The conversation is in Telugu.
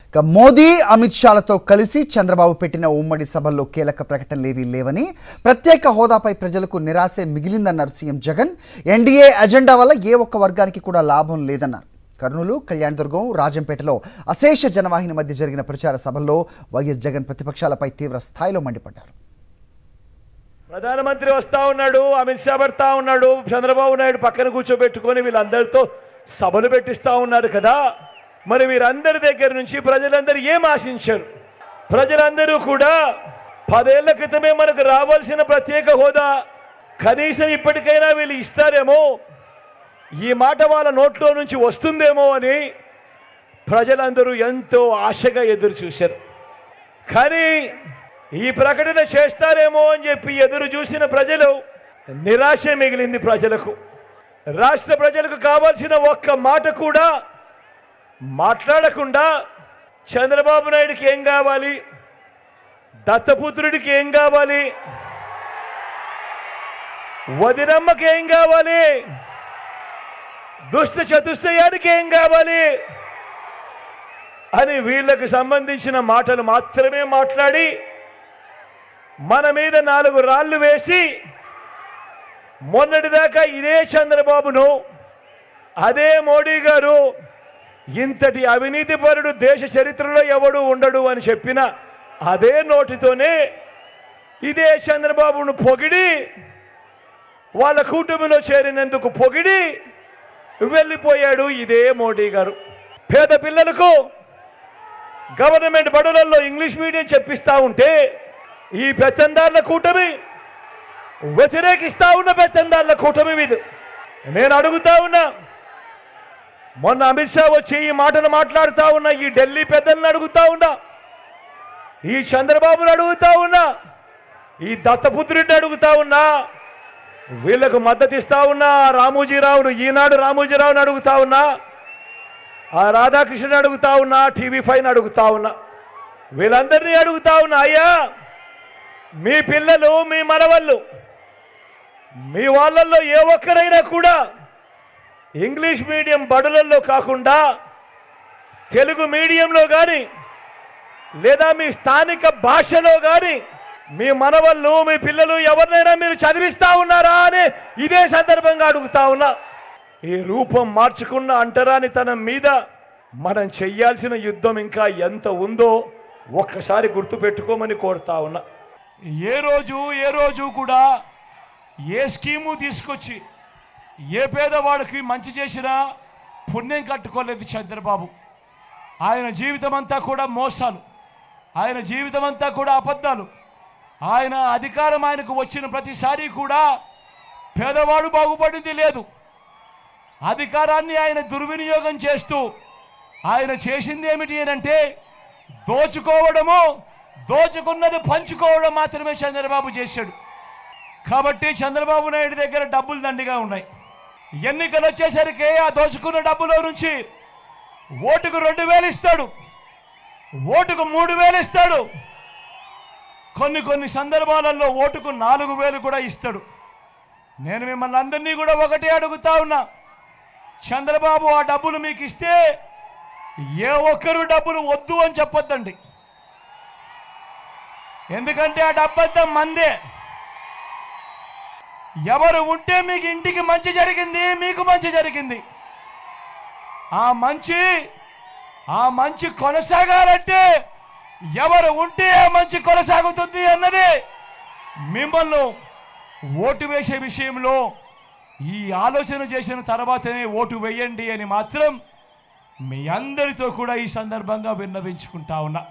ఇక మోదీ అమిత్ షాలతో కలిసి చంద్రబాబు పెట్టిన ఉమ్మడి సభల్లో కీలక ప్రకటనలేవీ లేవని, ప్రత్యేక హోదాపై ప్రజలకు నిరాశే మిగిలిందన్నారు సీఎం జగన్. ఎన్డీఏ అజెండా వల్ల ఏ ఒక్క వర్గానికి కూడా లాభం లేదన్నారు. కర్నూలు, కళ్యాణదుర్గం, రాజంపేటలో అశేష జనవాహిని మధ్య జరిగిన ప్రచార సభల్లో వైఎస్ జగన్ ప్రతిపక్షాలపై తీవ్ర స్థాయిలో మండిపడ్డారు. ప్రధానమంత్రి వస్తా ఉన్నాడు, అమిత్ షా పడతా ఉన్నాడు, చంద్రబాబు నాయుడు పక్కన కూర్చోబెట్టుకొని వీళ్ళందరితో సభలు పెట్టిస్తా ఉన్నారు కదా. మరి వీరందరి దగ్గర నుంచి ప్రజలందరూ ఏం ఆశించారు? ప్రజలందరూ కూడా 10 ఏళ్ల క్రితమే మనకు రావాల్సిన ప్రత్యేక హోదా కనీసం ఇప్పటికైనా వీళ్ళు ఇస్తారేమో, ఈ మాట వాళ్ళ నోట్లో నుంచి వస్తుందేమో అని ప్రజలందరూ ఎంతో ఆశగా ఎదురు చూశారు. కానీ ఈ ప్రకటన చేస్తారేమో అని చెప్పి ఎదురు చూసిన ప్రజలు నిరాశ మిగిలింది. ప్రజలకు, రాష్ట్ర ప్రజలకు కావాల్సిన ఒక్క మాట కూడా మాట్లాడకుండా చంద్రబాబు నాయుడికి ఏం కావాలి, దత్తపుత్రుడికి ఏం కావాలి, వదినమ్మకి ఏం కావాలి, దుష్ట చతుష్టయానికి ఏం కావాలి అని వీళ్లకు సంబంధించిన మాటలు మాత్రమే మాట్లాడి మన మీద 4 రాళ్లు వేసి, మొన్నటిదాకా ఇదే చంద్రబాబును, అదే మోడీ గారు ఇంతటి అవినీతిపరుడు దేశ చరిత్రలో ఎవడు ఉండడు అని చెప్పిన అదే నోటితోనే ఇదే చంద్రబాబును పొగిడి, వాళ్ళ కూటమిలో చేరినందుకు పొగిడి వెళ్ళిపోయాడు ఇదే మోడీ గారు. పేద పిల్లలకు గవర్నమెంట్ బడులలో ఇంగ్లీష్ మీడియం చెప్పిస్తా ఉంటే ఈ పెత్తందారుల కూటమి వ్యతిరేకిస్తా ఉన్న పెత్తందారుల కూటమి మీద నేను అడుగుతా ఉన్నా. మొన్న అమిత్ షా వచ్చి ఈ మాటలు మాట్లాడుతా ఉన్నా, ఈ ఢిల్లీ పెద్దలను అడుగుతా ఉన్నా, ఈ చంద్రబాబును అడుగుతా ఉన్నా, ఈ దత్తపుత్రుడిని అడుగుతా ఉన్నా, వీళ్లకు మద్దతు ఇస్తా ఉన్నా రామోజీరావును, ఈనాడు రామోజీరావుని అడుగుతా ఉన్నా, ఆ రాధాకృష్ణని అడుగుతా ఉన్నా, TV5ని అడుగుతా ఉన్నా, వీళ్ళందరినీ అడుగుతా ఉన్నా, అయ్యా మీ పిల్లలు, మీ మనవళ్ళు, మీ వాళ్ళల్లో ఏ ఒక్కరైనా కూడా ఇంగ్లీష్ మీడియం బడులలో కాకుండా తెలుగు మీడియంలో కానీ లేదా మీ స్థానిక భాషలో కానీ మీ మనవళ్ళు, మీ పిల్లలు ఎవరినైనా మీరు చదివిస్తా ఉన్నారా అని ఇదే సందర్భంగా అడుగుతా ఉన్నా. ఈ రూపం మార్చుకున్న అంటరానితనం మీద మనం చెయ్యాల్సిన యుద్ధం ఇంకా ఎంత ఉందో ఒక్కసారి గుర్తుపెట్టుకోమని కోరుతా ఉన్నా. ఏ రోజు కూడా ఏ స్కీము తీసుకొచ్చి ఏ పేదవాడికి మంచి చేసినా పుణ్యం కట్టుకోలేదు చంద్రబాబు. ఆయన జీవితం అంతా కూడా మోసాలు, ఆయన జీవితం అంతా కూడా అబద్ధాలు. ఆయన అధికారం ఆయనకు వచ్చిన ప్రతిసారి కూడా పేదవాడు బాగుపడింది లేదు. అధికారాన్ని ఆయన దుర్వినియోగం చేస్తూ ఆయన చేసింది ఏమిటి అంటే దోచుకోవడము, దోచుకున్నది పంచుకోవడం మాత్రమే చంద్రబాబు చేశాడు. కాబట్టి చంద్రబాబు నాయుడు దగ్గర డబ్బులు దండిగా ఉన్నాయి. ఎన్నికలు వచ్చేసరికి ఆ దోచుకున్న డబ్బులో నుంచి ఓటుకు 2000 ఇస్తాడు, ఓటుకు 3000 ఇస్తాడు, కొన్ని సందర్భాలలో ఓటుకు 4000 కూడా ఇస్తాడు. నేను మిమ్మల్ని అందరినీ కూడా ఒకటే అడుగుతా ఉన్నా, చంద్రబాబు ఆ డబ్బులు మీకు ఇస్తే ఏ ఒక్కరు డబ్బులు వద్దు అని చెప్పొద్దండి. ఎందుకంటే ఆ డబ్బంతా మందే. ఎవరు ఉంటే మీకు ఇంటికి మంచి జరిగింది, మీకు మంచి జరిగింది. ఆ మంచి కొనసాగాలంటే ఎవరు ఉంటే ఆ మంచి కొనసాగుతుంది అన్నది మిమ్మల్ని ఓటు వేసే విషయంలో ఈ ఆలోచన చేసిన తర్వాతనే ఓటు వేయండి అని మాత్రం మీ అందరితో కూడా ఈ సందర్భంగా విన్నవించుకుంటా ఉన్నా.